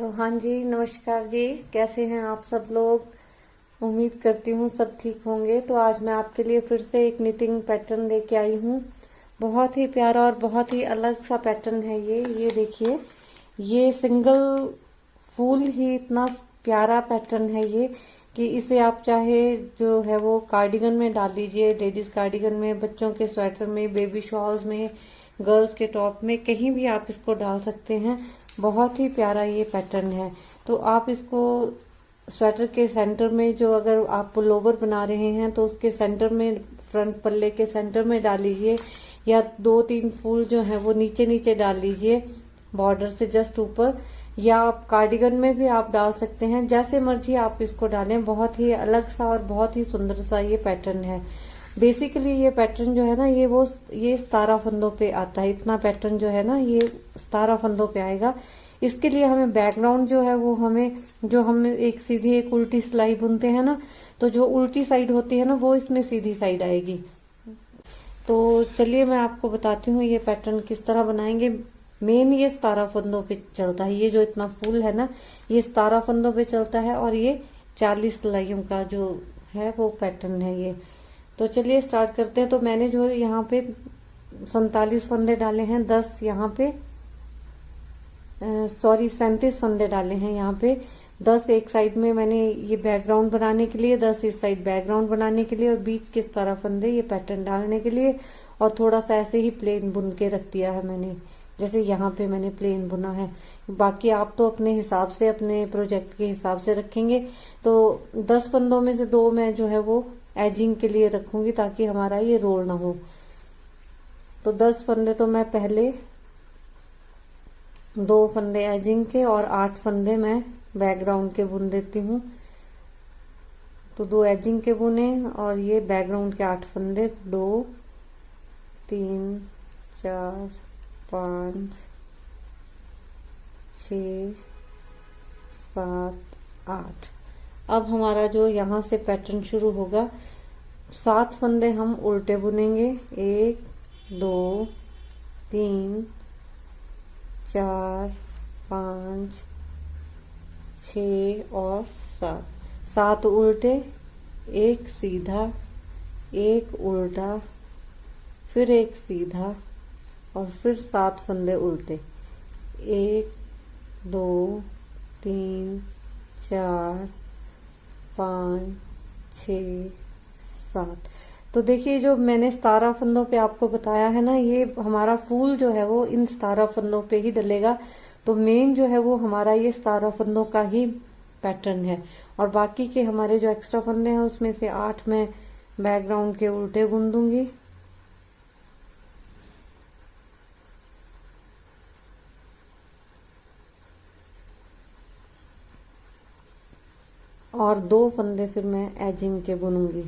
तो हाँ जी, नमस्कार जी। कैसे हैं आप सब लोग? उम्मीद करती हूँ सब ठीक होंगे। तो आज मैं आपके लिए फिर से एक निटिंग पैटर्न लेके आई हूँ। बहुत ही प्यारा और बहुत ही अलग सा पैटर्न है ये देखिए। ये सिंगल फूल ही इतना प्यारा पैटर्न है ये कि इसे आप चाहे जो है वो कार्डिगन में डाल लीजिए, लेडीज कार्डिगन में, बच्चों के स्वेटर में, बेबी शॉल्स में, गर्ल्स के टॉप में, कहीं भी आप इसको डाल सकते हैं। बहुत ही प्यारा ये पैटर्न है। तो आप इसको स्वेटर के सेंटर में, जो अगर आप पुलोवर बना रहे हैं तो उसके सेंटर में, फ्रंट पल्ले के सेंटर में डाल लीजिए, या 2-3 फूल जो है वो नीचे नीचे डाल लीजिए बॉर्डर से जस्ट ऊपर, या आप कार्डिगन में भी आप डाल सकते हैं। जैसे मर्जी आप इसको डालें। बहुत ही अलग सा और बहुत ही सुंदर सा ये पैटर्न है। बेसिकली ये पैटर्न जो है ना, ये 17 फंदों पे आता है। इतना पैटर्न जो है ना, ये 17 फंदों पे आएगा। इसके लिए हमें बैकग्राउंड जो है वो हम एक सीधी एक उल्टी सिलाई बुनते हैं ना, तो जो उल्टी साइड होती है ना वो इसमें सीधी साइड आएगी। तो चलिए मैं आपको बताती हूँ ये पैटर्न किस तरह बनाएंगे। मेन ये 17 फंदों पे चलता है। ये जो इतना फूल है ना, ये 17 फंदों पे चलता है, और ये 40 सिलाइयों का जो है वो पैटर्न है ये। तो चलिए स्टार्ट करते हैं। तो मैंने जो यहाँ पे 47 फंदे डाले हैं, 10 यहाँ पे 37 फंदे डाले हैं यहाँ पे। 10 एक साइड में मैंने ये बैकग्राउंड बनाने के लिए, 10 इस साइड बैकग्राउंड बनाने के लिए, और बीच के 17 फंदे ये पैटर्न डालने के लिए। और थोड़ा सा ऐसे ही प्लेन बुन के रख दिया है मैंने, जैसे यहाँ पे मैंने प्लेन बुना है। बाकी आप तो अपने हिसाब से, अपने प्रोजेक्ट के हिसाब से रखेंगे। तो 10 फंदों में से 2 मैं जो है वो एजिंग के लिए रखूंगी, ताकि हमारा ये रोल ना हो। तो 10 फंदे तो मैं पहले 2 फंदे एजिंग के और 8 फंदे मैं बैकग्राउंड के बुन देती हूँ। तो 2 एजिंग के बुने और ये बैकग्राउंड के 8 फंदे, 2 3 4 5 6 7 8। अब हमारा जो यहाँ से पैटर्न शुरू होगा, 7 फंदे हम उल्टे बुनेंगे। 1 2 3 4 5 6 और 7 उल्टे, एक सीधा, एक उल्टा, फिर एक सीधा, और फिर 7 फंदे उल्टे। 1 2 3 4 5 6 7। तो देखिए, जो मैंने 17 फंदों पे आपको बताया है ना, ये हमारा फूल जो है वो इन 17 फंदों पे ही डलेगा। तो मेन जो है वो हमारा ये 17 फंदों का ही पैटर्न है। और बाकी के हमारे जो एक्स्ट्रा फंदे हैं उसमें से 8 मैं बैकग्राउंड के उल्टे बुन दूंगी। और 2 फंदे फिर मैं एजिंग के बुनूंगी।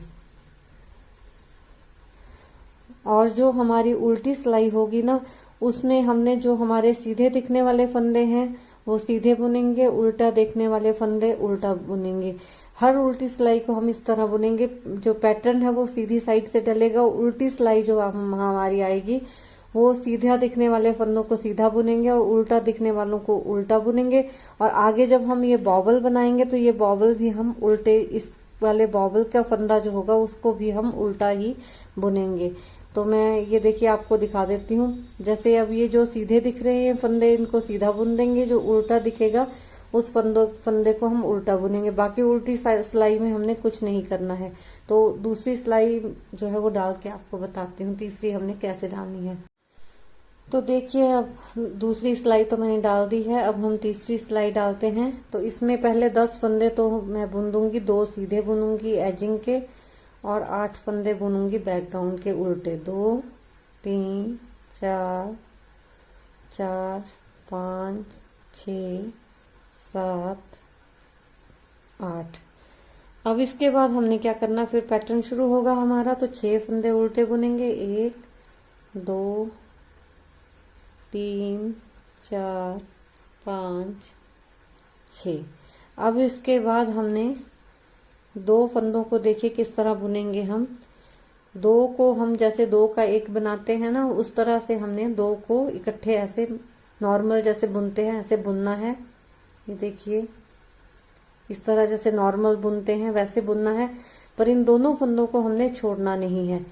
और जो हमारी उल्टी सिलाई होगी ना, उसमें हमने जो हमारे सीधे दिखने वाले फंदे हैं वो सीधे बुनेंगे, उल्टा दिखने वाले फंदे उल्टा बुनेंगे। हर उल्टी सिलाई को हम इस तरह बुनेंगे। जो पैटर्न है वो सीधी साइड से डलेगा। उल्टी सिलाई जो हमारी आएगी वो सीधा दिखने वाले फंदों को सीधा बुनेंगे और उल्टा दिखने वालों को उल्टा बुनेंगे। और आगे जब हम ये बॉबल बनाएंगे तो ये बॉबल भी हम उल्टे, इस वाले बॉबल का फंदा जो होगा उसको भी हम उल्टा ही बुनेंगे। तो मैं ये देखिए आपको दिखा देती हूँ। जैसे अब ये जो सीधे दिख रहे हैं फंदे, इनको सीधा बुन देंगे। जो उल्टा दिखेगा उस फंदे को हम उल्टा बुनेंगे। बाकी उल्टी सिलाई में हमने कुछ नहीं करना है। तो दूसरी सिलाई जो है वो डाल के आपको बताती हूँ, तीसरी हमने कैसे डालनी है। तो देखिए, अब दूसरी सिलाई तो मैंने डाल दी है। अब हम तीसरी सिलाई डालते हैं। तो इसमें पहले 10 फंदे तो मैं बुन दूंगी, 2 सीधे बुनूंगी एजिंग के, और 8 फंदे बुनूंगी बैकग्राउंड के उल्टे। 2 3 4 4 5 6 7 8। अब इसके बाद हमने क्या करना, फिर पैटर्न शुरू होगा हमारा। तो 6 फंदे उल्टे बुनेंगे। 1 2 3 4 5 6। अब इसके बाद हमने 2 फंदों को देखिए किस तरह बुनेंगे हम। 2 को हम जैसे 2 का 1 बनाते हैं ना, उस तरह से हमने 2 को इकट्ठे ऐसे नॉर्मल जैसे बुनते हैं ऐसे बुनना है। ये देखिए, इस तरह जैसे नॉर्मल बुनते हैं वैसे बुनना है, पर इन दोनों फंदों को हमने छोड़ना नहीं है।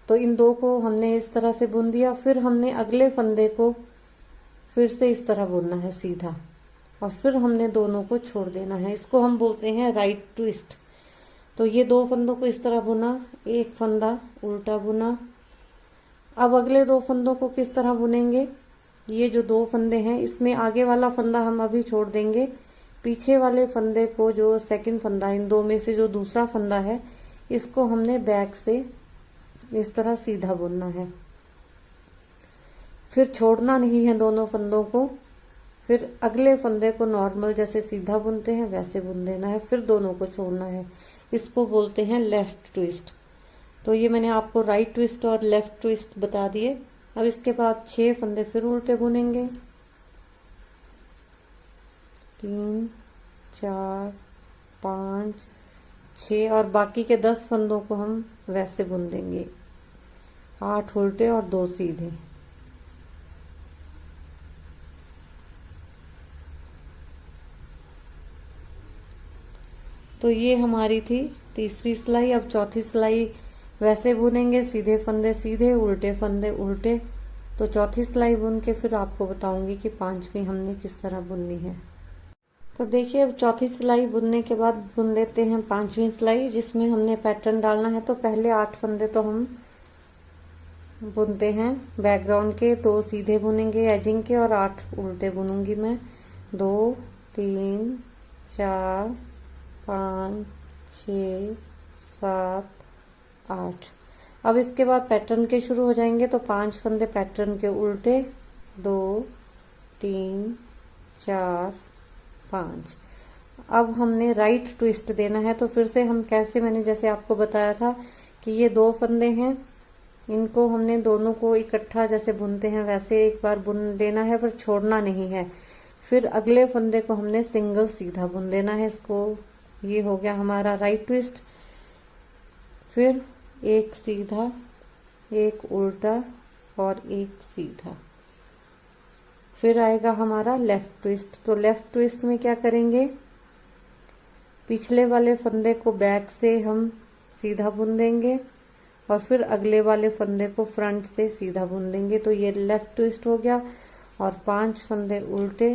तो इन दो को हमने इस तरह से बुन दिया, फिर हमने अगले फंदे को फिर से इस तरह बुनना है सीधा, और फिर हमने दोनों को छोड़ देना है। इसको हम बोलते हैं राइट ट्विस्ट। तो ये दो फंदों को इस तरह बुना, एक फंदा उल्टा बुना। अब अगले दो फंदों को किस तरह बुनेंगे, ये जो दो फंदे हैं इसमें आगे वाला फंदा हम अभी छोड़ देंगे, पीछे वाले फंदे को, जो सेकंड फंदा, इन दो में से जो दूसरा फंदा है, इसको हमने बैक से इस तरह सीधा बुनना है। फिर छोड़ना नहीं है दोनों फंदों को, फिर अगले फंदे को नॉर्मल जैसे सीधा बुनते हैं वैसे बुन देना है, फिर दोनों को छोड़ना है। इसको बोलते हैं लेफ्ट ट्विस्ट। तो ये मैंने आपको राइट ट्विस्ट और लेफ्ट ट्विस्ट बता दिए। अब इसके बाद 6 फंदे फिर उल्टे बुनेंगे, 3 4 5 6, और बाकी के 10 फंदों को हम वैसे बुन देंगे, 8 उल्टे और 2 सीधे। तो ये हमारी थी तीसरी सिलाई। अब चौथी सिलाई वैसे बुनेंगे, सीधे फंदे सीधे, उल्टे फंदे उल्टे। तो चौथी सिलाई बुन के फिर आपको बताऊंगी कि पांचवी हमने किस तरह बुननी है। तो देखिए, अब चौथी सिलाई बुनने के बाद बुन लेते हैं पांचवी सिलाई, जिसमें हमने पैटर्न डालना है। तो पहले 8 फंदे तो हम बुनते हैं बैकग्राउंड के, 2 सीधे बुनेंगे एजिंग के और 8 उल्टे बुनूंगी मैं। 2 3 4 5 6 7 8। अब इसके बाद पैटर्न के शुरू हो जाएंगे। तो 5 फंदे पैटर्न के उल्टे, 2 3 4 5। अब हमने राइट ट्विस्ट देना है। तो फिर से हम कैसे, मैंने जैसे आपको बताया था कि ये 2 फंदे हैं, इनको हमने दोनों को इकट्ठा जैसे बुनते हैं वैसे एक बार बुन देना है, पर छोड़ना नहीं है। फिर अगले फंदे को हमने सिंगल सीधा बुन देना है। इसको, ये हो गया हमारा राइट ट्विस्ट। फिर एक सीधा, एक उल्टा और एक सीधा। फिर आएगा हमारा लेफ्ट ट्विस्ट। तो लेफ्ट ट्विस्ट में क्या करेंगे, पिछले वाले फंदे को बैक से हम सीधा बुन देंगे और फिर अगले वाले फंदे को फ्रंट से सीधा बुन देंगे। तो ये लेफ्ट ट्विस्ट हो गया। और 5 फंदे उल्टे,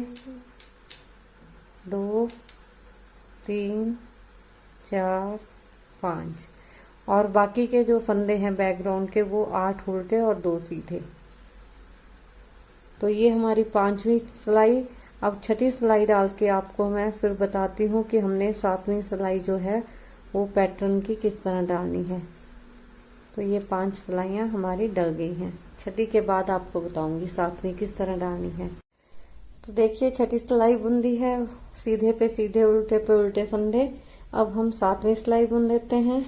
2 3 4 5, और बाकी के जो फंदे हैं बैकग्राउंड के वो 8 उल्टे और 2 सीधे। तो ये हमारी पांचवी सिलाई। अब छठी सिलाई डाल के आपको मैं फिर बताती हूँ कि हमने 7वीं सिलाई जो है वो पैटर्न की किस तरह डालनी है। तो ये 5 सिलाइयाँ हमारी डल गई हैं। छठी के बाद आपको बताऊंगी 7वीं किस तरह डालनी है। तो देखिए, छठी सिलाई बुन दी है, सीधे पे सीधे, उल्टे पे उल्टे फंदे। अब हम 7वीं सिलाई बुन लेते हैं।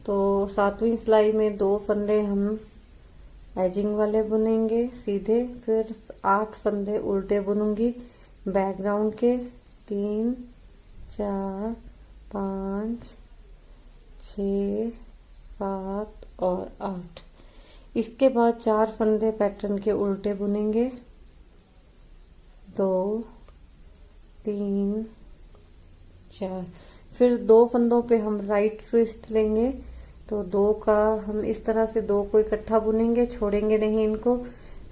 तो 7वीं सिलाई में 2 फंदे हम एजिंग वाले बुनेंगे सीधे, फिर 8 फंदे उल्टे बुनूंगी बैकग्राउंड के, 3 4 5 6 7 और 8। इसके बाद 4 फंदे पैटर्न के उल्टे बुनेंगे, 2 3 4। फिर 2 फंदों पे हम राइट ट्विस्ट लेंगे। तो 2 का हम इस तरह से 2 को इकट्ठा बुनेंगे, छोड़ेंगे नहीं इनको।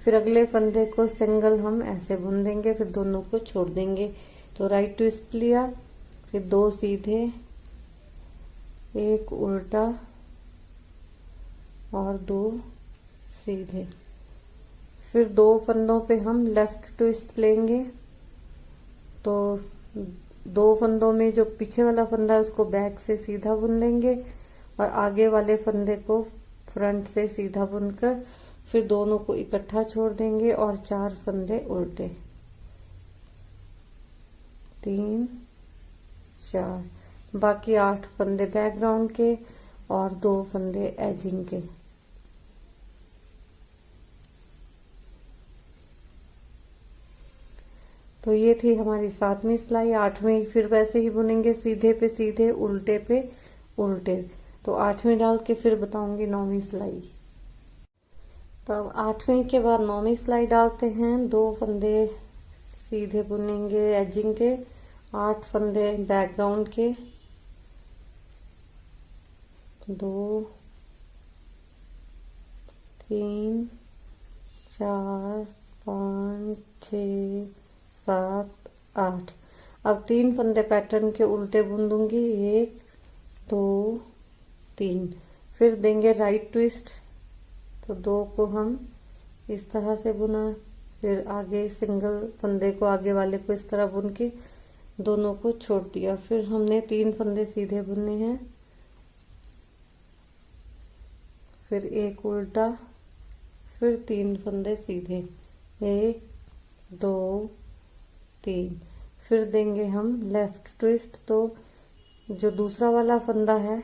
फिर अगले फंदे को सिंगल हम ऐसे बुन देंगे, फिर दोनों को छोड़ देंगे। तो राइट ट्विस्ट लिया, फिर 2 सीधे, एक उल्टा और 2 सीधे। फिर 2 फंदों पे हम लेफ्ट ट्विस्ट लेंगे। तो 2 फंदों में जो पीछे वाला फंदा है उसको बैक से सीधा बुन लेंगे और आगे वाले फंदे को फ्रंट से सीधा बुनकर फिर दोनों को इकट्ठा छोड़ देंगे और 4 फंदे उल्टे, 3 4। बाकी 8 फंदे बैकग्राउंड के और 2 फंदे एजिंग के। तो ये थी हमारी 7वीं सिलाई। 8वीं फिर वैसे ही बुनेंगे, सीधे पे सीधे, उल्टे पे उल्टे। तो 8वीं डाल के फिर बताऊंगी 9वीं सिलाई। तो अब 8वीं के बाद 9वीं सिलाई डालते हैं। 2 फंदे सीधे बुनेंगे एजिंग के, 8 फंदे बैकग्राउंड के, 2 3 4 5 6 7 8। अब 3 फंदे पैटर्न के उल्टे बुन दूंगी, 1 2 3। फिर देंगे राइट ट्विस्ट, तो 2 को हम इस तरह से बुना, फिर आगे सिंगल फंदे को आगे वाले को इस तरह बुन के दोनों को छोड़ दिया। फिर हमने 3 फंदे सीधे बुनने हैं, फिर एक उल्टा, फिर 3 फंदे सीधे, 1 2 3। फिर देंगे हम लेफ्ट ट्विस्ट, तो जो दूसरा वाला फंदा है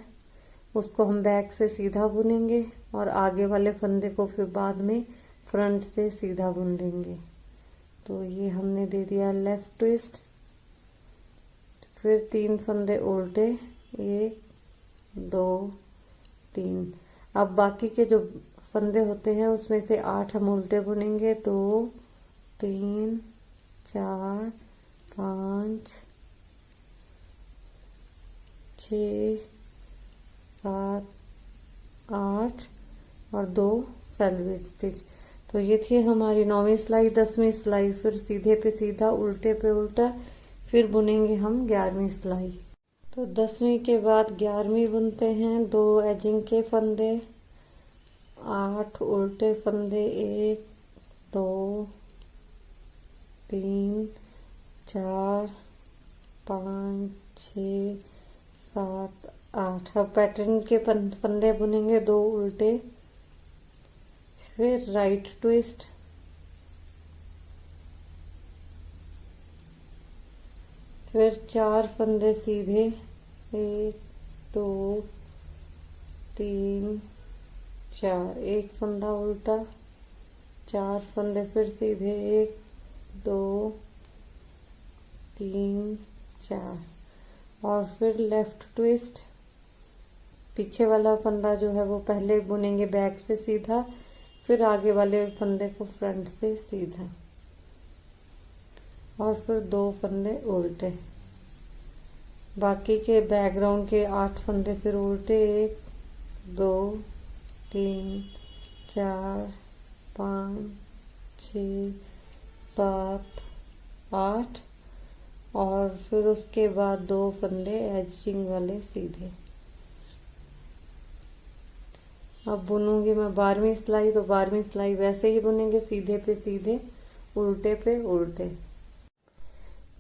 उसको हम बैक से सीधा बुनेंगे और आगे वाले फंदे को फिर बाद में फ्रंट से सीधा बुन देंगे। तो ये हमने दे दिया लेफ्ट ट्विस्ट। फिर 3 फंदे उल्टे, 1 2 3। अब बाकी के जो फंदे होते हैं उसमें से 8 हम उल्टे बुनेंगे, 2 3 4 5 6 7 8 और 2 सैलवेज स्टिच। तो ये थी हमारी 9वीं सिलाई। 10वीं सिलाई फिर सीधे पे सीधा, उल्टे पे उल्टा, फिर बुनेंगे हम 11वीं सिलाई। तो 10वीं के बाद 11वीं बुनते हैं। 2 एजिंग के फंदे, 8 उल्टे फंदे, 1 2 3 4 5 6 7 8। अब पैटर्न के फंदे बुनेंगे, 2 उल्टे, फिर राइट ट्विस्ट, फिर 4 फंदे सीधे, 1 2 3 4, एक फंदा उल्टा, 4 फंदे फिर सीधे, 1 2 3 4। और फिर लेफ्ट ट्विस्ट, पीछे वाला फंदा जो है वो पहले बुनेंगे बैक से सीधा, फिर आगे वाले फंदे को फ्रंट से सीधा, और फिर 2 फंदे उल्टे। बाकी के बैकग्राउंड के 8 फंदे फिर उल्टे, 1 2 3 4 5 6 7 8, और फिर उसके बाद 2 फंदे एजिंग वाले सीधे। अब बुनूंगी मैं 12वीं सिलाई। तो 12वीं सिलाई वैसे ही बुनेंगे, सीधे पे सीधे, उल्टे पे उल्टे।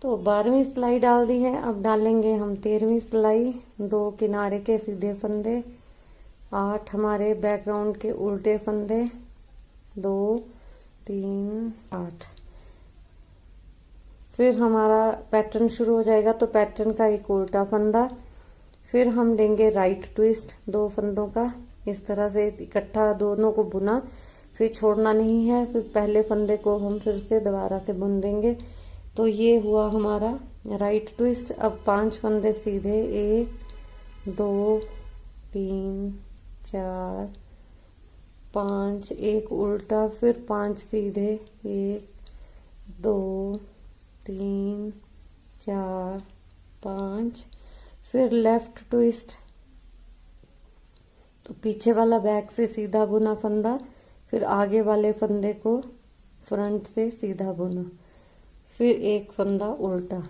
तो 12वीं सिलाई डाल दी है। अब डालेंगे हम 13वीं सिलाई। 2 किनारे के सीधे फंदे, 8 हमारे बैकग्राउंड के उल्टे फंदे, 2 3 8। फिर हमारा पैटर्न शुरू हो जाएगा, तो पैटर्न का एक उल्टा फंदा, फिर हम देंगे राइट ट्विस्ट 2 फंदों का, इस तरह से इकट्ठा दोनों को बुना, फिर छोड़ना नहीं है। फिर पहले फंदे को हम फिर से दोबारा से बुन देंगे। तो ये हुआ हमारा राइट ट्विस्ट। अब 5 फंदे सीधे, 1 2 3 4 5, एक उल्टा, फिर 5 सीधे, 1 2 3 4 5। फिर लेफ्ट ट्विस्ट, तो पीछे वाला बैक से सीधा बुना फंदा, फिर आगे वाले फंदे को फ्रंट से सीधा बुना, फिर एक फंदा उल्टा।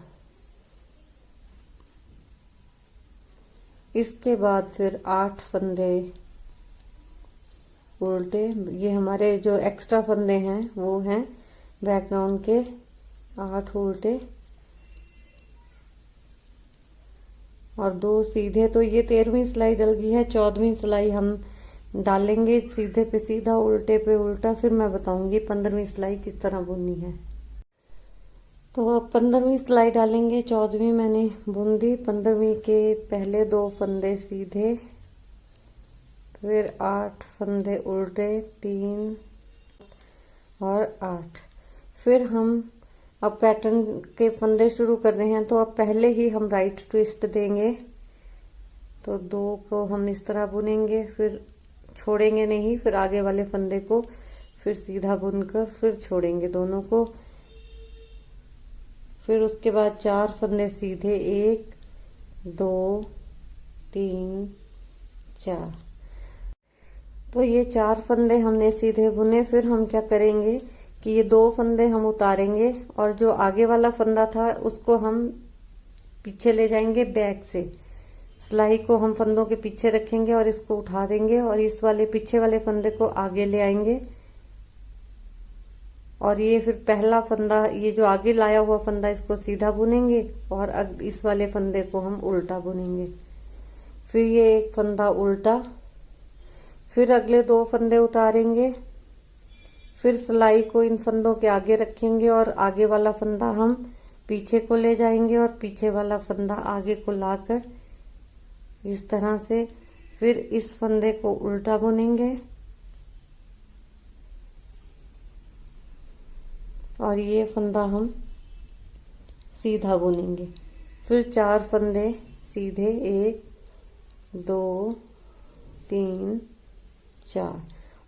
इसके बाद फिर 8 फंदे उल्टे। ये हमारे जो एक्स्ट्रा फंदे हैं वो हैं बैकग्राउंड के 8 उल्टे और 2 सीधे। तो ये 13वीं सिलाई डल गई है। 14वीं सिलाई हम डालेंगे सीधे पे सीधा, उल्टे पे उल्टा, फिर मैं बताऊंगी 15वीं सिलाई किस तरह बुननी है। तो अब 15वीं सिलाई डालेंगे। 14वीं मैंने बुन दी। 15वीं के पहले 2 फंदे सीधे, फिर 8 फंदे उल्टे, 3 और 8। फिर हम अब पैटर्न के फंदे शुरू कर रहे हैं, तो अब पहले ही हम राइट ट्विस्ट देंगे। तो 2 को हम इस तरह बुनेंगे, फिर छोड़ेंगे नहीं, फिर आगे वाले फंदे को फिर सीधा बुनकर फिर छोड़ेंगे दोनों को। फिर उसके बाद 4 फंदे सीधे, 1 2 3 4। तो ये 4 फंदे हमने सीधे बुने। फिर हम क्या करेंगे कि ये 2 फंदे हम उतारेंगे और जो आगे वाला फंदा था उसको हम पीछे ले जाएंगे बैक से। सिलाई को हम फंदों के पीछे रखेंगे और इसको उठा देंगे और इस वाले पीछे वाले फंदे को आगे ले आएंगे। और ये फिर पहला फंदा, ये जो आगे लाया हुआ फंदा, इसको सीधा बुनेंगे और इस वाले फंदे को हम उल्टा बुनेंगे। फिर ये एक फंदा उल्टा, फिर अगले 2 फंदे उतारेंगे। फिर सिलाई को इन फंदों के आगे रखेंगे और आगे वाला फंदा हम पीछे को ले जाएंगे और पीछे वाला फंदा आगे को लाकर इस तरह से फिर इस फंदे को उल्टा बुनेंगे और ये फंदा हम सीधा बुनेंगे। फिर 4 फंदे सीधे, 1 2 3 4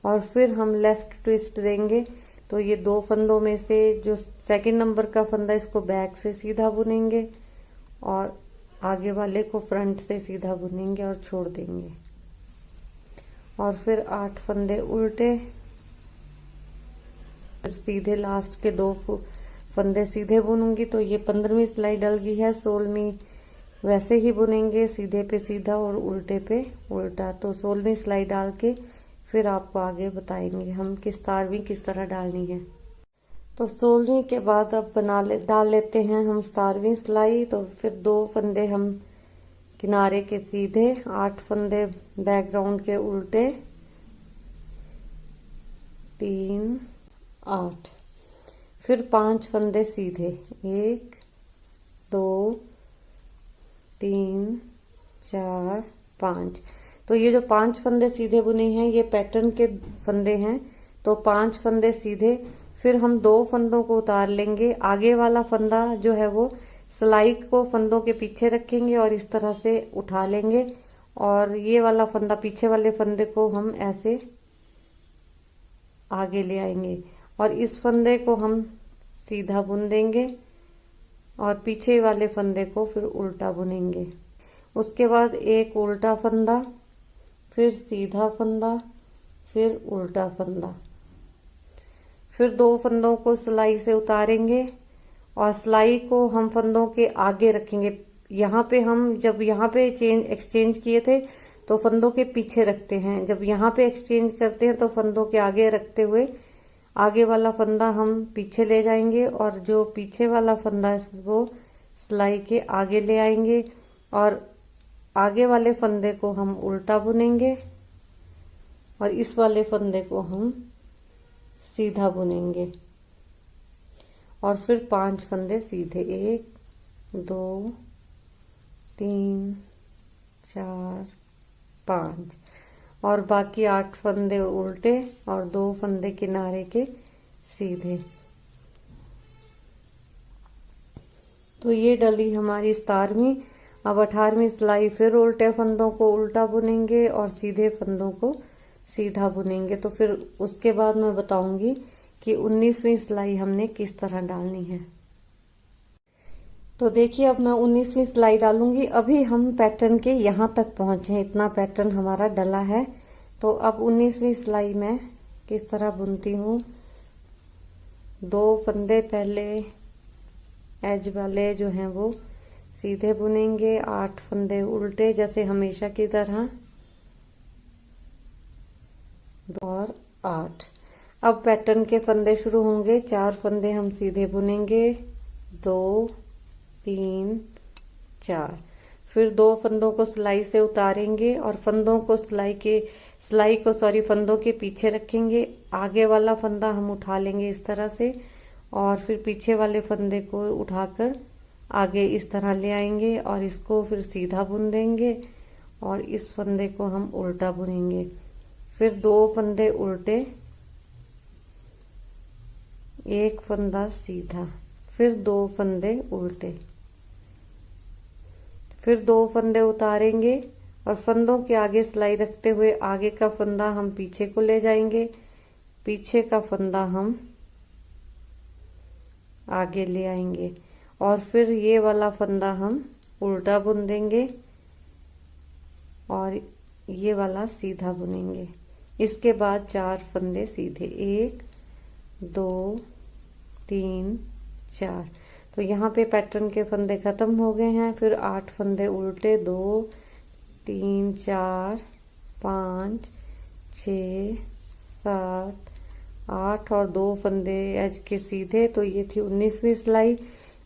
और फिर हम लेफ्ट ट्विस्ट देंगे। तो ये 2 फंदों में से जो सेकंड नंबर का फंदा, इसको बैक से सीधा बुनेंगे और आगे वाले को फ्रंट से सीधा बुनेंगे और छोड़ देंगे। और फिर 8 फंदे उल्टे, फिर सीधे लास्ट के 2 फंदे सीधे बुनूंगी। तो ये 15वीं सिलाई डल गई है। 16वीं वैसे ही बुनेंगे, सीधे पे सीधा और उल्टे पे उल्टा। तो 16वीं सिलाई डाल के फिर आपको आगे बताएंगे हम कि 17वीं किस तरह डालनी है। तो 16वीं के बाद अब डाल लेते हैं हम 17वीं सिलाई। तो फिर 2 फंदे हम किनारे के सीधे, 8 फंदे बैकग्राउंड के उल्टे, 3 8। फिर 5 फंदे सीधे, 1 2 3 4 5। तो ये जो 5 फंदे सीधे बुने हैं ये पैटर्न के फंदे हैं। तो 5 फंदे सीधे, फिर हम 2 फंदों को उतार लेंगे। आगे वाला फंदा जो है वो सिलाई को फंदों के पीछे रखेंगे और इस तरह से उठा लेंगे और ये वाला फंदा, पीछे वाले फंदे को हम ऐसे आगे ले आएंगे और इस फंदे को हम सीधा बुन देंगे और पीछे वाले फंदे को फिर उल्टा बुनेंगे। उसके बाद एक उल्टा फंदा, फिर सीधा फंदा, फिर उल्टा फंदा। फिर 2 फंदों को सिलाई से उतारेंगे और सिलाई को हम फंदों के आगे रखेंगे। यहाँ पे हम जब यहाँ पे एक्सचेंज किए थे तो फंदों के पीछे रखते हैं, जब यहाँ पे एक्सचेंज करते हैं तो फंदों के आगे रखते हुए आगे वाला फंदा हम पीछे ले जाएंगे और जो पीछे वाला फंदा है वो सिलाई के आगे ले आएंगे और आगे वाले फंदे को हम उल्टा बुनेंगे और इस वाले फंदे को हम सीधा बुनेंगे। और फिर 5 फंदे सीधे, 1 2 3 4 5 और बाकी 8 फंदे उल्टे और 2 फंदे किनारे के सीधे। तो ये डली हमारी 17वीं। अब 18वीं सिलाई फिर उल्टे फंदों को उल्टा बुनेंगे और सीधे फंदों को सीधा बुनेंगे। तो फिर उसके बाद मैं बताऊंगी कि 19वीं सिलाई हमने किस तरह डालनी है। तो देखिए अब मैं 19वीं सिलाई डालूंगी। अभी हम पैटर्न के यहाँ तक पहुंचे हैं, इतना पैटर्न हमारा डला है। तो अब 19वीं सिलाई में किस तरह बुनती हूँ। 2 फंदे पहले एज वाले जो हैं वो सीधे बुनेंगे, 8 फंदे उल्टे जैसे हमेशा की तरह और 8। अब पैटर्न के फंदे शुरू होंगे। 4 फंदे हम सीधे बुनेंगे, 2 3 4। फिर 2 फंदों को सिलाई से उतारेंगे और फंदों को फंदों के पीछे रखेंगे। आगे वाला फंदा हम उठा लेंगे इस तरह से और फिर पीछे वाले फंदे को उठाकर आगे इस तरह ले आएंगे और इसको फिर सीधा बुन देंगे और इस फंदे को हम उल्टा बुनेंगे। फिर 2 फंदे उल्टे, 1 फंदा सीधा, फिर 2 फंदे उल्टे, फिर 2 फंदे उतारेंगे और फंदों के आगे सिलाई रखते हुए आगे का फंदा हम पीछे को ले जाएंगे, पीछे का फंदा हम आगे ले आएंगे और फिर ये वाला फंदा हम उल्टा बुन देंगे और ये वाला सीधा बुनेंगे। इसके बाद 4 फंदे सीधे, 1 2 3 4। तो यहाँ पे पैटर्न के फंदे खत्म हो गए हैं। फिर 8 फंदे उल्टे, 2 3 4 5 6 7 8 और 2 फंदे एज के सीधे। तो ये थी 19वीं सिलाई।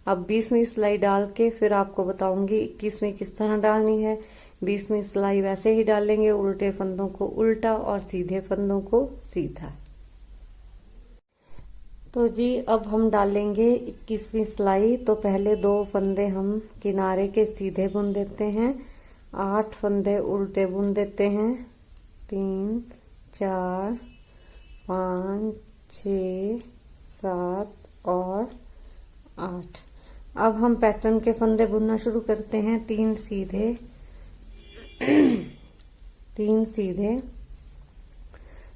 अब 20वीं सिलाई डाल के फिर आपको बताऊंगी 21वीं किस तरह डालनी है। 20वीं सिलाई वैसे ही डालेंगे, उल्टे फंदों को उल्टा और सीधे फंदों को सीधा। तो जी अब हम डालेंगे 21वीं सिलाई। तो पहले 2 फंदे हम किनारे के सीधे बुन देते हैं, 8 फंदे उल्टे बुन देते हैं, 3 4 5 6 7 और 8। अब हम पैटर्न के फंदे बुनना शुरू करते हैं। 3 सीधे 3 सीधे,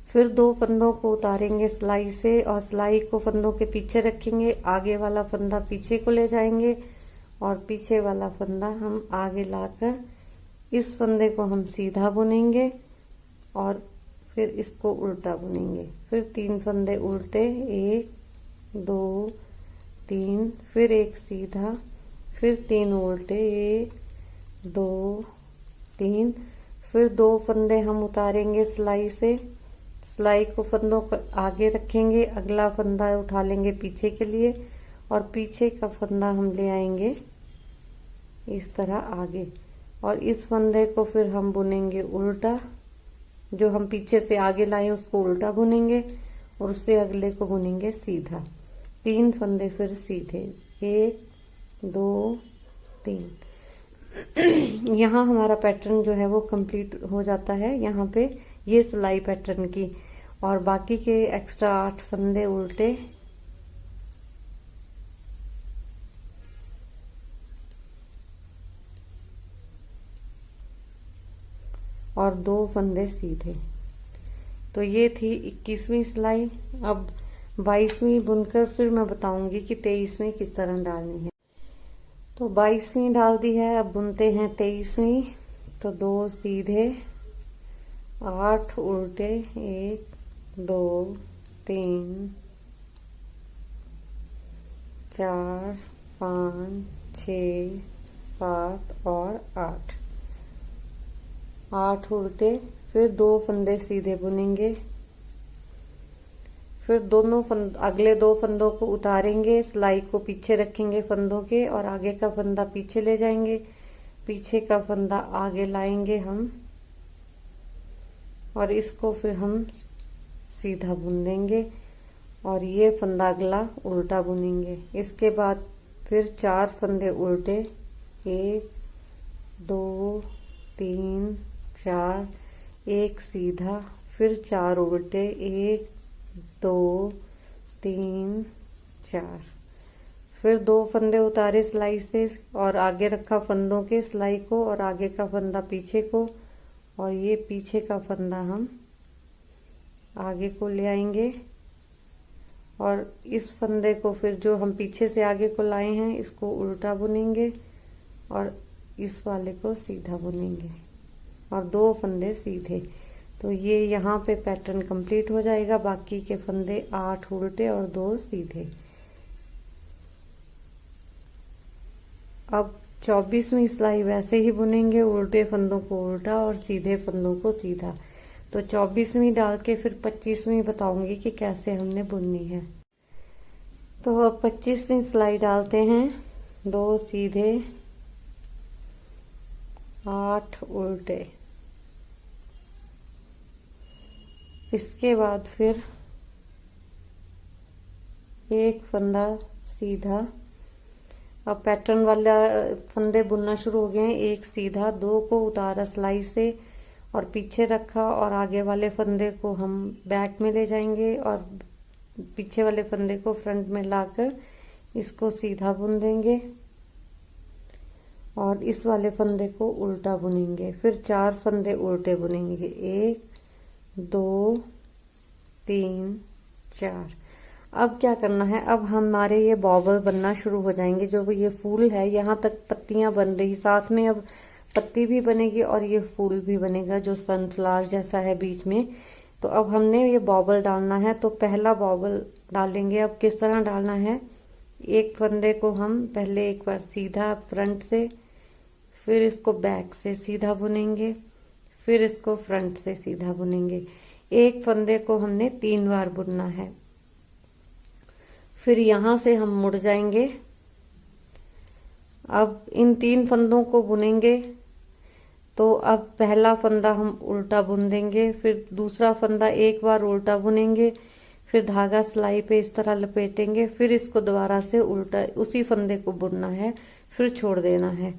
फिर 2 फंदों को उतारेंगे सिलाई से और सिलाई को फंदों के पीछे रखेंगे। आगे वाला फंदा पीछे को ले जाएंगे और पीछे वाला फंदा हम आगे लाकर इस फंदे को हम सीधा बुनेंगे और फिर इसको उल्टा बुनेंगे। फिर 3 फंदे उल्टे, 1 2 3, फिर 1 सीधा, फिर 3 उल्टे, 1 2 3, फिर 2 फंदे हम उतारेंगे सिलाई से। सिलाई को फंदों को आगे रखेंगे, अगला फंदा उठा लेंगे पीछे के लिए और पीछे का फंदा हम ले आएंगे इस तरह आगे और इस फंदे को फिर हम बुनेंगे उल्टा। जो हम पीछे से आगे लाए उसको उल्टा बुनेंगे और उससे अगले को बुनेंगे सीधा। 3 फंदे फिर सीधे, 1 2 3। यहाँ हमारा पैटर्न जो है वो कंप्लीट हो जाता है यहाँ पे ये सिलाई पैटर्न की। और बाकी के एक्स्ट्रा 8 फंदे उल्टे और 2 फंदे सीधे। तो ये थी 21वीं सिलाई। अब 22वीं बुनकर फिर मैं बताऊंगी कि 23वीं किस तरह डालनी है। तो 22वीं डाल दी है, अब बुनते हैं 23वीं। तो 2 सीधे 8 उल्टे, 1 2 3 4 5 6 7 और 8 उल्टे, फिर 2 फंदे सीधे बुनेंगे। फिर अगले 2 फंदों को उतारेंगे, सिलाई को पीछे रखेंगे फंदों के और आगे का फंदा पीछे ले जाएंगे, पीछे का फंदा आगे लाएंगे हम और इसको फिर हम सीधा बुन देंगे और ये फंदा अगला उल्टा बुनेंगे। इसके बाद फिर 4 फंदे उल्टे, 1 2 3 4, 1 सीधा, फिर 4 उल्टे, 1 2 3 4, फिर 2 फंदे उतारे सिलाई से और आगे रखा फंदों के सिलाई को और आगे का फंदा पीछे को और ये पीछे का फंदा हम आगे को ले आएंगे और इस फंदे को फिर जो हम पीछे से आगे को लाए हैं इसको उल्टा बुनेंगे और इस वाले को सीधा बुनेंगे और 2 फंदे सीधे। तो ये यहाँ पे पैटर्न कंप्लीट हो जाएगा। बाकी के फंदे 8 उल्टे और 2 सीधे। अब 24वीं सिलाई वैसे ही बुनेंगे, उल्टे फंदों को उल्टा और सीधे फंदों को सीधा। तो 24वीं डाल के फिर 25वीं बताऊंगी कि कैसे हमने बुननी है। तो अब 25वीं सिलाई डालते हैं, 2 सीधे 8 उल्टे। इसके बाद फिर 1 फंदा सीधा। अब पैटर्न वाला फंदे बुनना शुरू हो गए हैं। 1 सीधा, 2 को उतारा सिलाई से और पीछे रखा और आगे वाले फंदे को हम बैक में ले जाएंगे और पीछे वाले फंदे को फ्रंट में लाकर इसको सीधा बुन देंगे और इस वाले फंदे को उल्टा बुनेंगे। फिर 4 फंदे उल्टे बुनेंगे, 1 2 3 4। अब क्या करना है, अब हमारे ये बॉबल बनना शुरू हो जाएंगे। जो ये फूल है यहाँ तक पत्तियां बन रही, साथ में अब पत्ती भी बनेगी और ये फूल भी बनेगा जो सनफ्लावर जैसा है बीच में। तो अब हमने ये बॉबल डालना है। तो पहला बॉबल डालेंगे। अब किस तरह डालना है, एक फंदे को हम पहले एक बार सीधा फ्रंट से, फिर इसको बैक से सीधा बुनेंगे, फिर इसको फ्रंट से सीधा बुनेंगे। एक फंदे को हमने 3 बार बुनना है। फिर यहां से हम मुड़ जाएंगे। अब इन 3 फंदों को बुनेंगे। तो अब पहला फंदा हम उल्टा बुन देंगे, फिर दूसरा फंदा एक बार उल्टा बुनेंगे, फिर धागा सिलाई पे इस तरह लपेटेंगे, फिर इसको दोबारा से उल्टा उसी फंदे को बुनना है, फिर छोड़ देना है,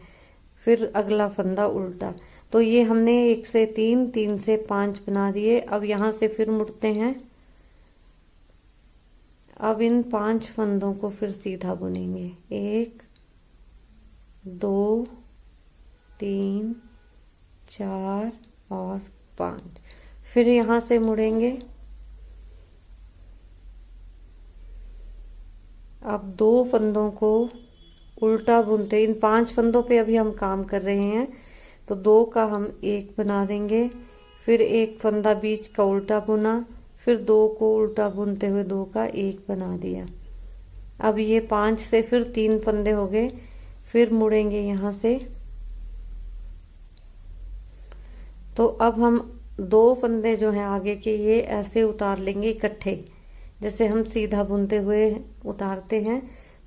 फिर अगला फंदा उल्टा। तो ये हमने 1 से 3, 3 से 5 बना दिए। अब यहां से फिर मुड़ते हैं। अब इन 5 फंदों को फिर सीधा बुनेंगे, 1 2 3 4 और 5। फिर यहां से मुड़ेंगे। अब 2 फंदों को उल्टा बुनते, इन 5 फंदों पे अभी हम काम कर रहे हैं। तो 2 का हम 1 बना देंगे, फिर एक फंदा बीच का उल्टा बुना, फिर 2 को उल्टा बुनते हुए 2 का 1 बना दिया। अब ये 5 से फिर 3 फंदे हो गए। फिर मुड़ेंगे यहां से। तो अब हम 2 फंदे जो हैं आगे के, ये ऐसे उतार लेंगे इकट्ठे, जैसे हम सीधा बुनते हुए उतारते हैं।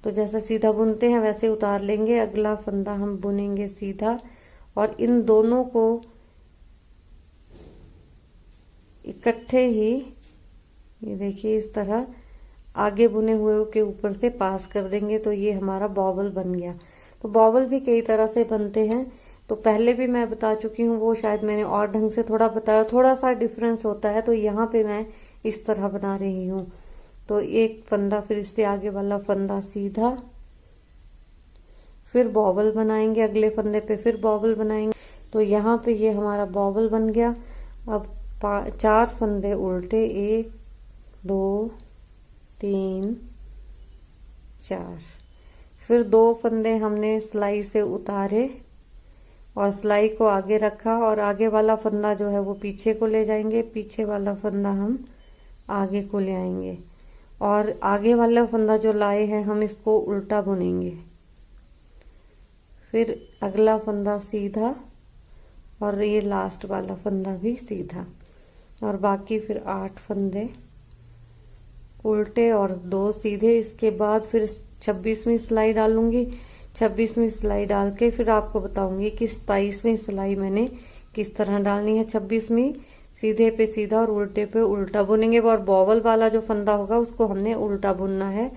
तो जैसे सीधा बुनते हैं वैसे उतार लेंगे। अगला फंदा हम बुनेंगे सीधा, और इन दोनों को इकट्ठे ही, ये देखिए इस तरह आगे बुने हुए के ऊपर से पास कर देंगे। तो ये हमारा बॉबल बन गया। तो बॉबल भी कई तरह से बनते हैं। तो पहले भी मैं बता चुकी हूँ, वो शायद मैंने और ढंग से थोड़ा बताया, थोड़ा सा डिफरेंस होता है। तो यहाँ पे मैं इस तरह बना रही हूँ। तो एक फंदा, फिर इससे आगे वाला फंदा सीधा, फिर बॉबल बनाएंगे, अगले फंदे पे फिर बॉबल बनाएंगे। तो यहाँ पे ये हमारा बॉबल बन गया। अब 4 फंदे उल्टे, 1 2 3 4। फिर 2 फंदे हमने सिलाई से उतारे और सिलाई को आगे रखा, और आगे वाला फंदा जो है वो पीछे को ले जाएंगे, पीछे वाला फंदा हम आगे को ले आएंगे, और आगे वाला फंदा जो लाए हैं हम इसको उल्टा बुनेंगे। फिर अगला फंदा सीधा, और ये लास्ट वाला फंदा भी सीधा, और बाकी फिर 8 फंदे उल्टे और 2 सीधे। इसके बाद फिर 26वीं सिलाई डालूंगी। 26वीं सिलाई डाल के फिर आपको बताऊंगी कि 27वीं सिलाई मैंने किस तरह डालनी है। 26वीं सीधे पे सीधा और उल्टे पे उल्टा बुनेंगे, और बॉबल वाला जो फंदा होगा उसको हमने उल्टा बुनना है,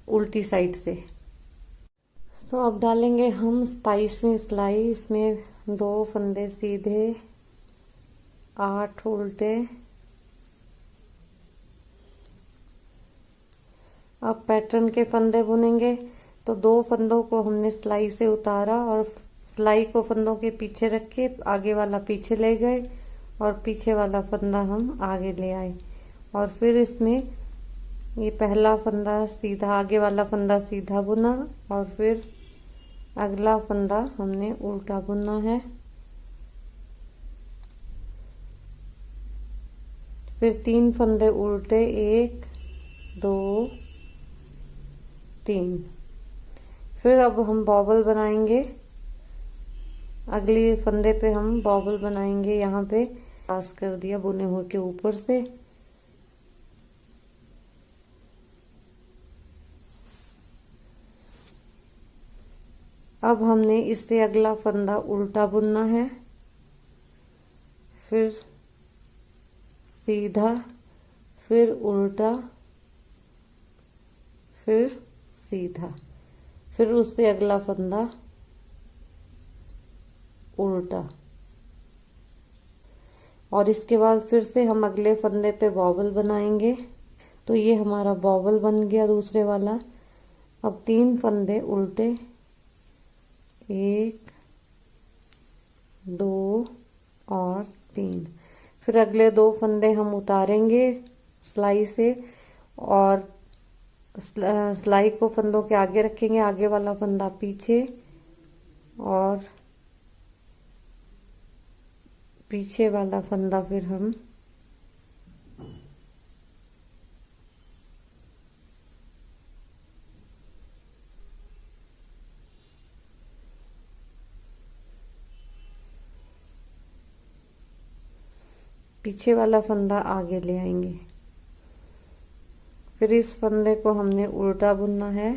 उल्टी साइड से। तो अब डालेंगे हम 27वीं सिलाई। इसमें 2 फंदे सीधे, 8 उल्टे। अब पैटर्न के फंदे बुनेंगे। तो 2 फंदों को हमने सिलाई से उतारा, और सिलाई को फंदों के पीछे रख के आगे वाला पीछे ले गए, और पीछे वाला फंदा हम आगे ले आए। और फिर इसमें ये पहला फंदा सीधा, आगे वाला फंदा सीधा बुना, और फिर अगला फंदा हमने उल्टा बुनना है। फिर 3 फंदे उल्टे, 1 2 3। फिर अब हम बॉबल बनाएंगे। अगले फंदे पे हम बॉबल बनाएंगे, यहाँ पे पास कर दिया बुने हुए के ऊपर से। अब हमने इससे अगला फंदा उल्टा बुनना है, फिर सीधा, फिर उल्टा, फिर सीधा, फिर उससे अगला फंदा उल्टा, और इसके बाद फिर से हम अगले फंदे पे बॉबल बनाएंगे। तो ये हमारा बॉबल बन गया दूसरे वाला। अब 3 फंदे उल्टे, 1 2 और 3। फिर अगले 2 फंदे हम उतारेंगे सिलाई से, और सिलाई को फंदों के आगे रखेंगे, आगे वाला फंदा पीछे और पीछे वाला फंदा फिर हम पीछे वाला फंदा आगे ले आएंगे। फिर इस फंदे को हमने उल्टा बुनना है।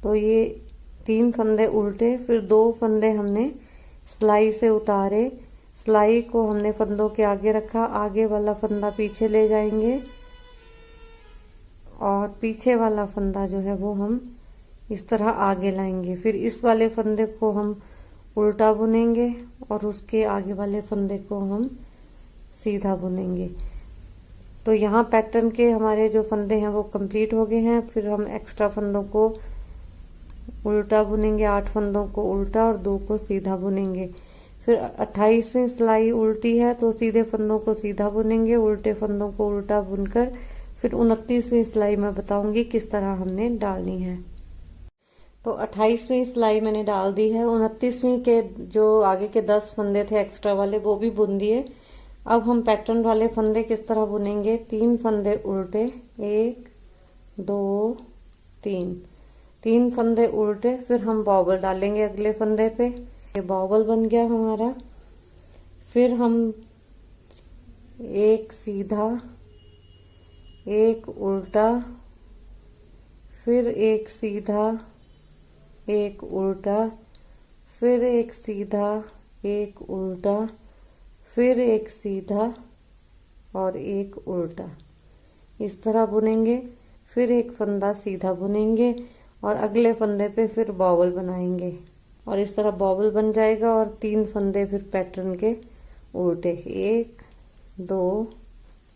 तो ये 3 फंदे उल्टे, फिर 2 फंदे हमने सिलाई से उतारे, सिलाई को हमने फंदों के आगे रखा, आगे वाला फंदा पीछे ले जाएंगे और पीछे वाला फंदा जो है वो हम इस तरह आगे लाएंगे। फिर इस वाले फंदे को हम उल्टा बुनेंगे और उसके आगे वाले फंदे को हम सीधा बुनेंगे। तो यहाँ पैटर्न के हमारे जो फंदे हैं वो कंप्लीट हो गए हैं। फिर हम एक्स्ट्रा फंदों को उल्टा बुनेंगे, 8 फंदों को उल्टा और 2 को सीधा बुनेंगे। फिर 28वीं सिलाई उल्टी है तो सीधे फंदों को सीधा बुनेंगे, उल्टे फंदों को उल्टा बुनकर फिर 29वीं सिलाई में बताऊंगी किस तरह हमने डालनी है। तो 28वीं सिलाई मैंने डाल दी है। 29वीं के जो आगे के 10 फंदे थे एक्स्ट्रा वाले वो भी बुन दिए। अब हम पैटर्न वाले फंदे किस तरह बुनेंगे। 3 फंदे उल्टे, 1 2 3 फंदे उल्टे, फिर हम बॉबल डालेंगे अगले फंदे पे। ये बॉबल बन गया हमारा। फिर हम एक सीधा, एक उल्टा, फिर एक सीधा, एक उल्टा, फिर एक सीधा, एक उल्टा, फिर एक सीधा और एक उल्टा, इस तरह बुनेंगे। फिर एक फंदा सीधा बुनेंगे और अगले फंदे पे फिर बॉबल बनाएंगे और इस तरह बॉबल बन जाएगा। और 3 फंदे फिर पैटर्न के उल्टे, 1 2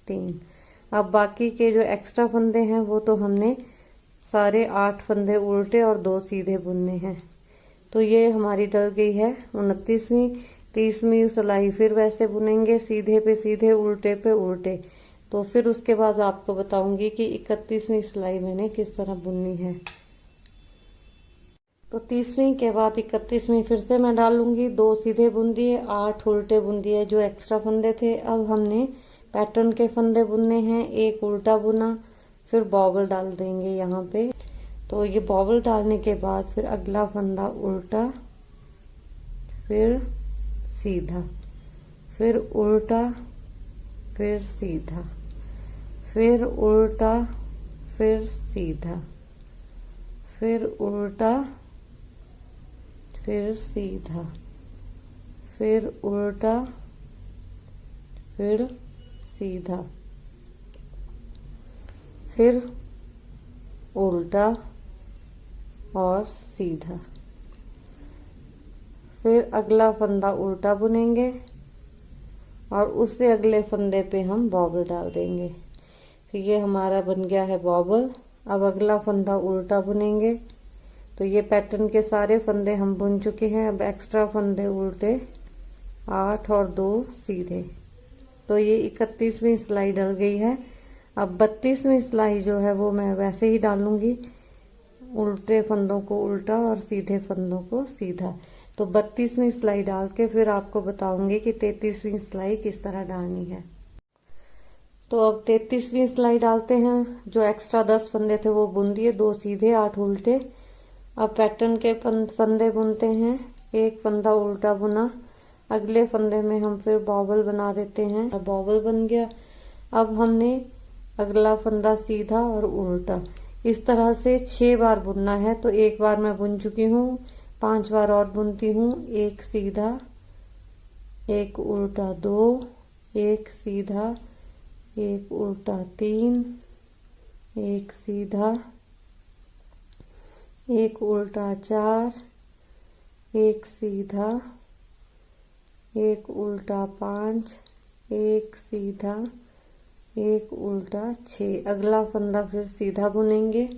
3। अब बाकी के जो एक्स्ट्रा फंदे हैं वो तो हमने सारे 8 फंदे उल्टे और 2 सीधे बुनने हैं। तो ये हमारी डल गई है 29वीं। 30वीं सिलाई फिर वैसे बुनेंगे, सीधे पे सीधे, उल्टे पे उल्टे। तो फिर उसके बाद आपको बताऊंगी कि 31वीं सिलाई मैंने किस तरह बुननी है। तो 30वीं के बाद 31वीं फिर से मैं डालूंगी। 2 सीधे बुन दिए, 8 उल्टे बुन दिए जो एक्स्ट्रा फंदे थे। अब हमने पैटर्न के फंदे बुनने हैं। 1 उल्टा बुना, फिर बॉबल डाल देंगे यहाँ पे। तो ये बॉबल डालने के बाद फिर अगला फंदा उल्टा, फिर सीधा, फिर उल्टा, फिर सीधा, फिर उल्टा, फिर सीधा, फिर उल्टा, फिर सीधा, फिर उल्टा, फिर सीधा, फिर उल्टा और सीधा। फिर अगला फंदा उल्टा बुनेंगे और उससे अगले फंदे पे हम बॉबल डाल देंगे। फिर ये हमारा बन गया है बॉबल। अब अगला फंदा उल्टा बुनेंगे। तो ये पैटर्न के सारे फंदे हम बुन चुके हैं। अब एक्स्ट्रा फंदे उल्टे, 8 और 2 सीधे। तो ये 31वीं सिलाई डल गई है। अब 32वीं सिलाई जो है वो मैं वैसे ही डालूंगी, उल्टे फंदों को उल्टा और सीधे फंदों को सीधा। तो 32वीं सिलाई डाल के फिर आपको बताऊंगी कि 33वीं सिलाई किस तरह डालनी है। तो अब 33वीं सिलाई डालते हैं। जो एक्स्ट्रा 10 फंदे थे वो बुन दिए, 2 सीधे 8 उल्टे। अब पैटर्न के फंदे बुनते हैं। 1 फंदा उल्टा बुना, अगले फंदे में हम फिर बॉबल बना देते हैं। अब बॉबल बन गया। अब हमने अगला फंदा सीधा और उल्टा, इस तरह से 6 बार बुनना है। तो 1 बार मैं बुन चुकी हूँ, 5 बार और बुनती हूँ। 1 सीधा, 1 उल्टा, 2, 1 सीधा, 1 उल्टा, 3, 1 सीधा, 1 उल्टा, 4, 1 सीधा, 1 उल्टा, 5, 1 सीधा, एक उल्टा 6। अगला फंदा फिर सीधा बुनेंगे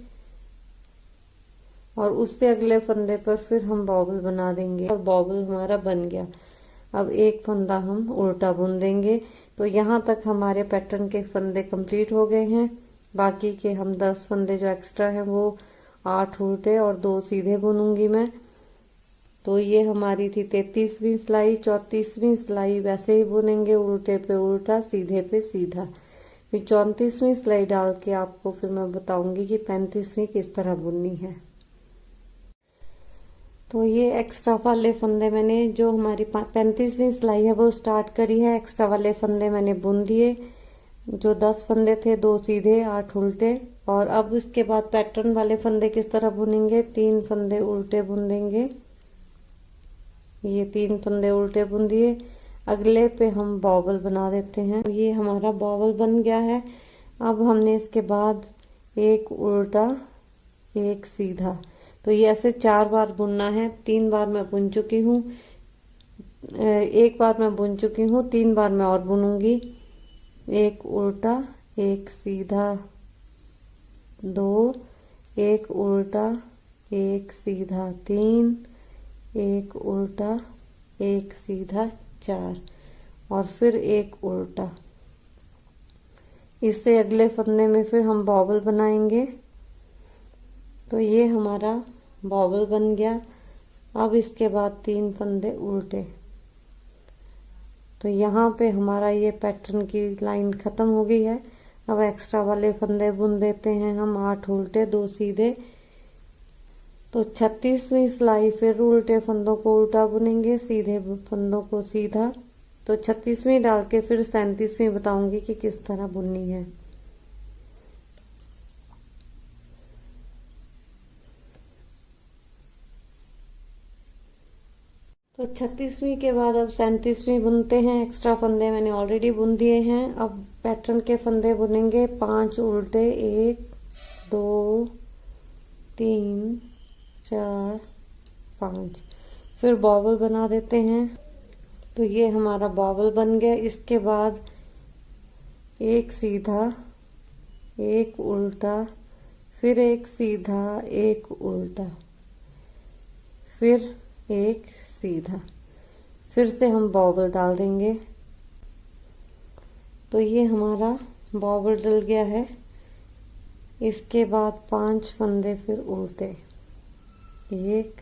और उससे अगले फंदे पर फिर हम बॉबल बना देंगे और बॉबल हमारा बन गया। अब एक फंदा हम उल्टा बुन देंगे। तो यहाँ तक हमारे पैटर्न के फंदे कंप्लीट हो गए हैं। बाकी के हम 10 फंदे जो एक्स्ट्रा हैं वो 8 उल्टे और 2 सीधे बुनूंगी मैं। तो ये हमारी थी 33वीं सिलाई। 34वीं सिलाई वैसे ही बुनेंगे, उल्टे पे उल्टा सीधे पे सीधा। फिर 34वीं सिलाई डाल के आपको फिर मैं बताऊंगी कि 35वीं किस तरह बुननी है। तो ये एक्स्ट्रा वाले फंदे मैंने जो हमारी 35वीं सिलाई है वो स्टार्ट करी है। एक्स्ट्रा वाले फंदे मैंने बुन दिए। जो 10 फंदे थे 2 सीधे 8 उल्टे। और अब इसके बाद पैटर्न वाले फंदे किस तरह बुनेंगे, 3 फंदे उल्टे बुन देंगे। ये 3 फंदे उल्टे बुन दिए। अगले पे हम बॉबल बना देते हैं। ये हमारा बॉबल बन गया है। अब हमने इसके बाद एक उल्टा एक सीधा, तो ये ऐसे 4 बार बुनना है। 3 बार मैं बुन चुकी हूँ, एक बार मैं बुन चुकी हूँ, 3 बार मैं और बुनूंगी। एक उल्टा एक सीधा 2, एक उल्टा एक सीधा 3, एक उल्टा एक सीधा 4 और फिर एक उल्टा। इससे अगले फंदे में फिर हम बॉबल बनाएंगे। तो ये हमारा बॉबल बन गया। अब इसके बाद 3 फंदे उल्टे। तो यहाँ पे हमारा ये पैटर्न की लाइन खत्म हो गई है। अब एक्स्ट्रा वाले फंदे बुन देते हैं हम 8 उल्टे 2 सीधे। तो 36वीं सिलाई फिर उल्टे फंदों को उल्टा बुनेंगे, सीधे फंदों को सीधा। तो 36वीं डाल के फिर 37वीं बताऊंगी कि किस तरह बुननी है। तो 36वीं के बाद अब 37वीं बुनते हैं। एक्स्ट्रा फंदे मैंने ऑलरेडी बुन दिए हैं। अब पैटर्न के फंदे बुनेंगे 5 उल्टे 1 2 3 4 5। फिर बॉबल बना देते हैं। तो ये हमारा बॉबल बन गया। इसके बाद एक सीधा एक उल्टा, फिर एक सीधा एक उल्टा, फिर एक सीधा, फिर से हम बॉबल डाल देंगे। तो ये हमारा बॉबल डल गया है। इसके बाद 5 फंदे फिर उल्टे 1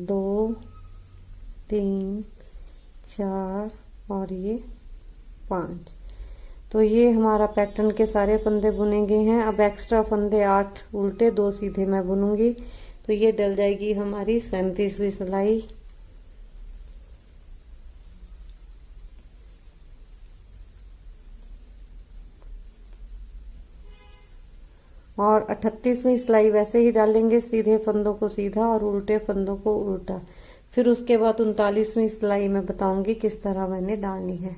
2 3 4 और ये 5। तो ये हमारा पैटर्न के सारे फंदे बुने गए हैं। अब एक्स्ट्रा फंदे 8 उल्टे 2 सीधे मैं बुनूंगी। तो ये डल जाएगी हमारी 37वीं सिलाई। और 38वीं सिलाई वैसे ही डालेंगे, सीधे फंदों को सीधा और उल्टे फंदों को उल्टा। फिर उसके बाद 39वीं सिलाई में बताऊंगी किस तरह मैंने डालनी है।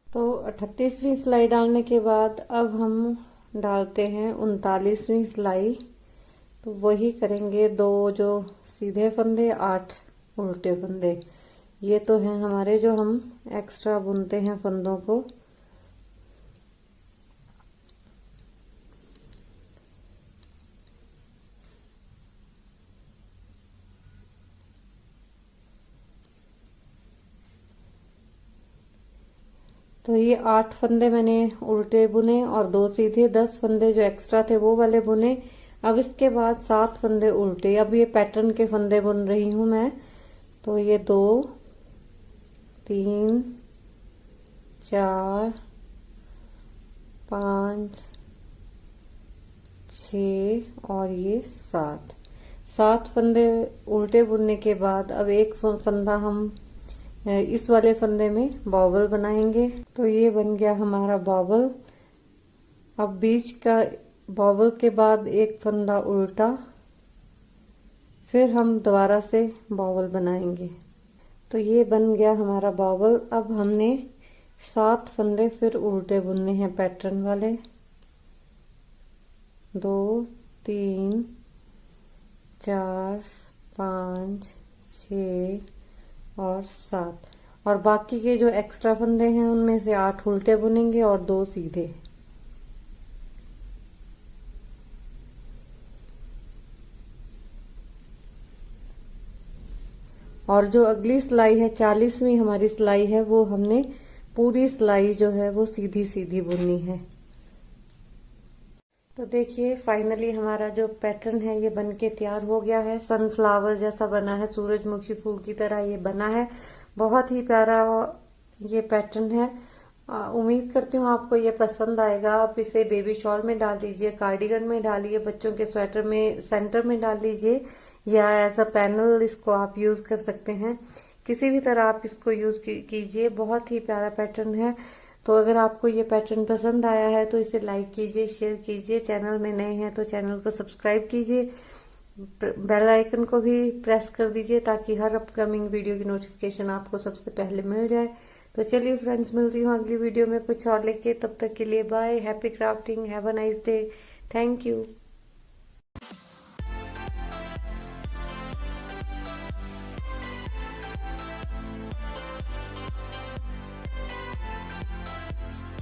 तो 38वीं सिलाई डालने के बाद अब हम डालते हैं 39वीं सिलाई। तो वही करेंगे, 2 जो सीधे फंदे 8 उल्टे फंदे। ये तो हैं हमारे जो हम एक्स्ट्रा बुनते हैं फंदों को। तो ये 8 फंदे मैंने उल्टे बुने और 2 सीधे, 10 फंदे जो एक्स्ट्रा थे वो वाले बुने। अब इसके बाद 7 फंदे उल्टे। अब ये पैटर्न के फंदे बुन रही हूँ मैं। तो ये 2 3 4 5 6 और ये 7 फंदे उल्टे बुनने के बाद अब एक फंदा हम इस वाले फंदे में बॉबल बनाएंगे। तो ये बन गया हमारा बॉबल। अब बीच का बॉबल के बाद एक फंदा उल्टा, फिर हम दोबारा से बॉबल बनाएंगे। तो ये बन गया हमारा बॉबल। अब हमने 7 फंदे फिर उल्टे बुनने हैं पैटर्न वाले। 2 3 4 5 6 और 7। और बाकी के जो एक्स्ट्रा फंदे हैं उनमें से 8 उल्टे बुनेंगे और 2 सीधे। और जो अगली सिलाई है 40वीं हमारी सिलाई है, वो हमने पूरी सिलाई जो है वो सीधी सीधी बुननी है। तो देखिए फाइनली हमारा जो पैटर्न है ये बन के तैयार हो गया है। सनफ्लावर जैसा बना है, सूरजमुखी फूल की तरह ये बना है। बहुत ही प्यारा ये पैटर्न है। उम्मीद करती हूँ आपको ये पसंद आएगा। आप इसे बेबी शॉल में डाल दीजिए, कार्डिगन में डालिए, बच्चों के स्वेटर में सेंटर में डाल लीजिए, या एज अ पैनल इसको आप यूज कर सकते हैं। किसी भी तरह आप इसको यूज कीजिए। बहुत ही प्यारा पैटर्न है। तो अगर आपको ये पैटर्न पसंद आया है तो इसे लाइक कीजिए, शेयर कीजिए। चैनल में नए हैं तो चैनल को सब्सक्राइब कीजिए, बेल आइकन को भी प्रेस कर दीजिए ताकि हर अपकमिंग वीडियो की नोटिफिकेशन आपको सबसे पहले मिल जाए। तो चलिए फ्रेंड्स, मिलती हूँ अगली वीडियो में कुछ और लेके। तब तक के लिए bye, happy crafting, have a nice day, thank you.